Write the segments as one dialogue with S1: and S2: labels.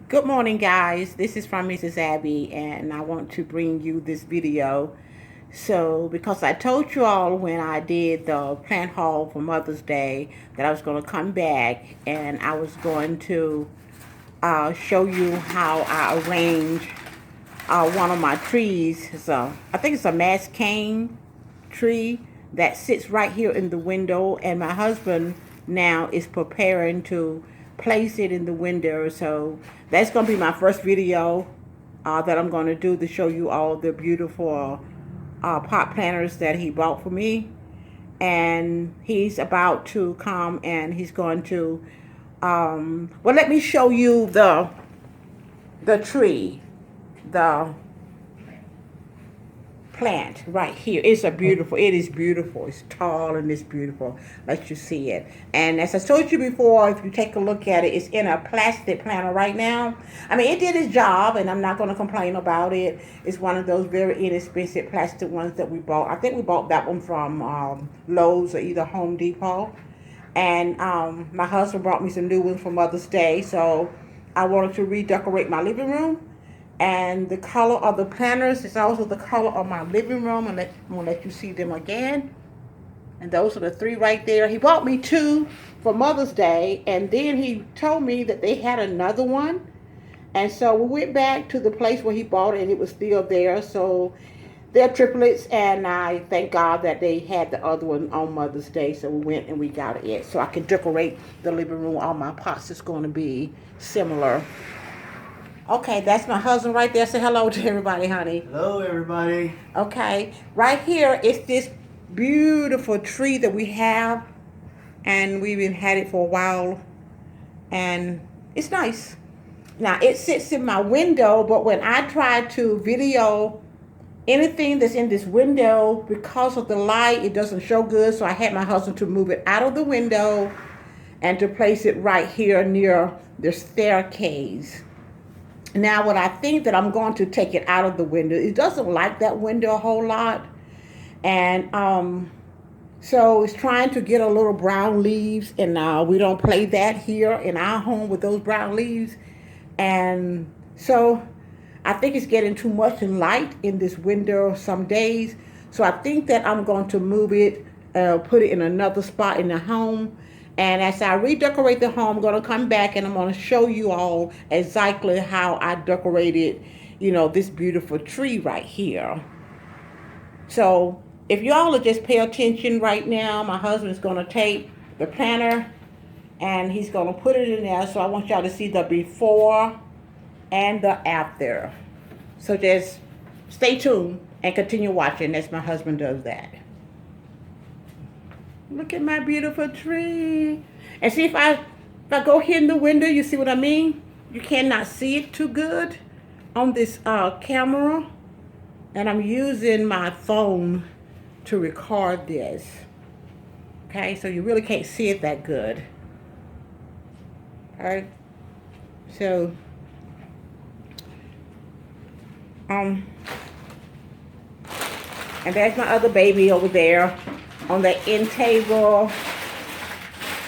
S1: Good morning, guys. This is from Mrs. Abby, and I want to bring you this video. So, because I told you all when I did the plant haul for Mother's Day that I was going to come back and I was going to show you how I arrange one of my trees. I think it's a mass cane tree that sits right here in the window, and my husband now is preparing to place it in the window. So that's going to be my first video that I'm going to do to show you all the beautiful pot planters that he bought for me. And he's about to come and he's going to well, let me show you the tree, the plant right here. It is beautiful. It's tall and it's beautiful. Let you see it. And as I told you before, if you take a look at it, it's in a plastic planter right now. I mean, it did its job, and I'm not going to complain about it. It's one of those very inexpensive plastic ones that we bought. I think we bought that one from Lowe's or either Home Depot. And my husband brought me some new ones for Mother's Day, so I wanted to redecorate my living room. And the color of the planters is also the color of my living room. I'm gonna let you see them again. And those are the three right there. He bought me two for Mother's Day, and then he told me that they had another one. And so we went back to the place where he bought it, and it was still there. So they're triplets, and I thank God that they had the other one on Mother's Day. So we went and we got it, so I can decorate the living room. All my pots is going to be similar. Okay, that's my husband right there. Say hello to everybody, honey.
S2: Hello, everybody.
S1: Okay, right here is this beautiful tree that we have, and we've been had it for a while, and it's nice. Now, it sits in my window, but when I try to video anything that's in this window, because of the light, it doesn't show good, so I had my husband to move it out of the window and to place it right here near the staircase. Now, what I think that I'm going to take it out of the window, it doesn't like that window a whole lot. And so it's trying to get a little brown leaves, and we don't play that here in our home with those brown leaves. And so I think it's getting too much light in this window some days. So I think that I'm going to move it, put it in another spot in the home. And as I redecorate the home, I'm going to come back and I'm going to show you all exactly how I decorated, this beautiful tree right here. So if y'all will just pay attention right now, my husband is going to take the planter and he's going to put it in there. So I want y'all to see the before and the after. So just stay tuned and continue watching as my husband does that. Look at my beautiful tree. And see, if I go here in the window, you see what I mean? You cannot see it too good on this camera. And I'm using my phone to record this. Okay, so you really can't see it that good. All right. So, and there's my other baby over there on the end table.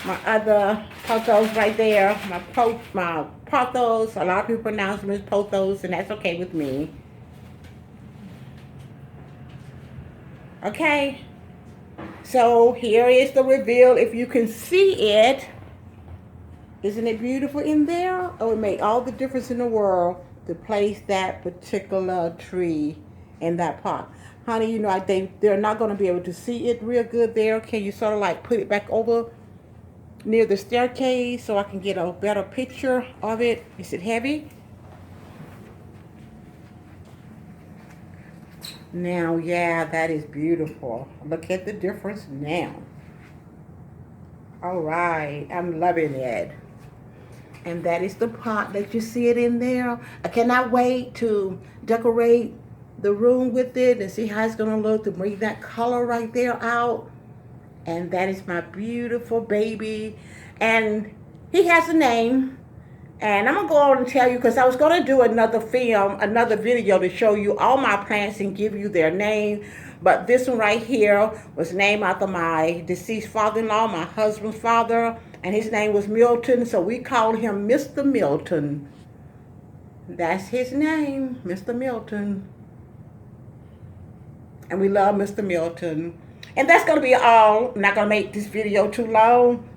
S1: My other pothos right there. My pothos. A lot of people pronounce them as pothos, and that's okay with me. Okay. So here is the reveal. If you can see it, isn't it beautiful in there? Oh, it made all the difference in the world to place that particular tree in that pot. Honey, they're not going to be able to see it real good there. Can you sort of like put it back over near the staircase so I can get a better picture of it? Is it heavy? Now, yeah, that is beautiful. Look at the difference now. All right, I'm loving it. And that is the pot that you see it in there. I cannot wait to decorate the room with it and see how it's going to look, to bring that color right there out. And that is my beautiful baby. And he has a name. And I'm going to go on and tell you, because I was going to do another video to show you all my plants and give you their name. But this one right here was named after my deceased father-in-law, my husband's father. And his name was Milton, so we called him Mr. Milton. That's his name, Mr. Milton. And we love Mr. Milton. And that's going to be all. I'm not going to make this video too long.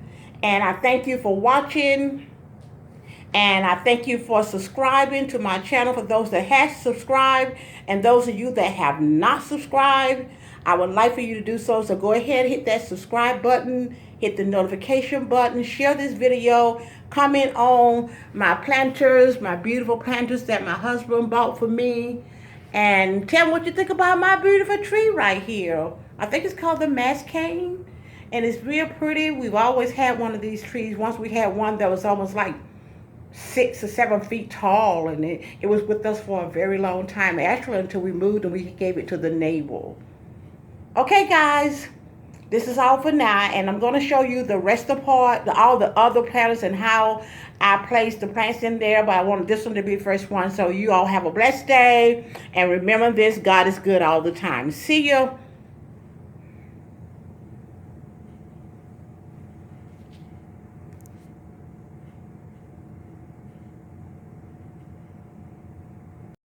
S1: And I thank you for watching. And I thank you for subscribing to my channel. For those that have subscribed and those of you that have not subscribed, I would like for you to do so. So go ahead and hit that subscribe button, hit the notification button, share this video, comment on my planters, my beautiful planters that my husband bought for me, and tell me what you think about my beautiful tree right here. I think it's called the Mascane, and it's real pretty. We've always had one of these trees. Once we had one that was almost like 6 or 7 feet tall, and it was with us for a very long time, actually until we moved and we gave it to the neighbor. Okay guys, this is all for now, and I'm going to show you the rest of the part, all the other planters and how I place the plants in there, but I wanted this one to be the first one. So you all have a blessed day, and remember this, God is good all the time. See you.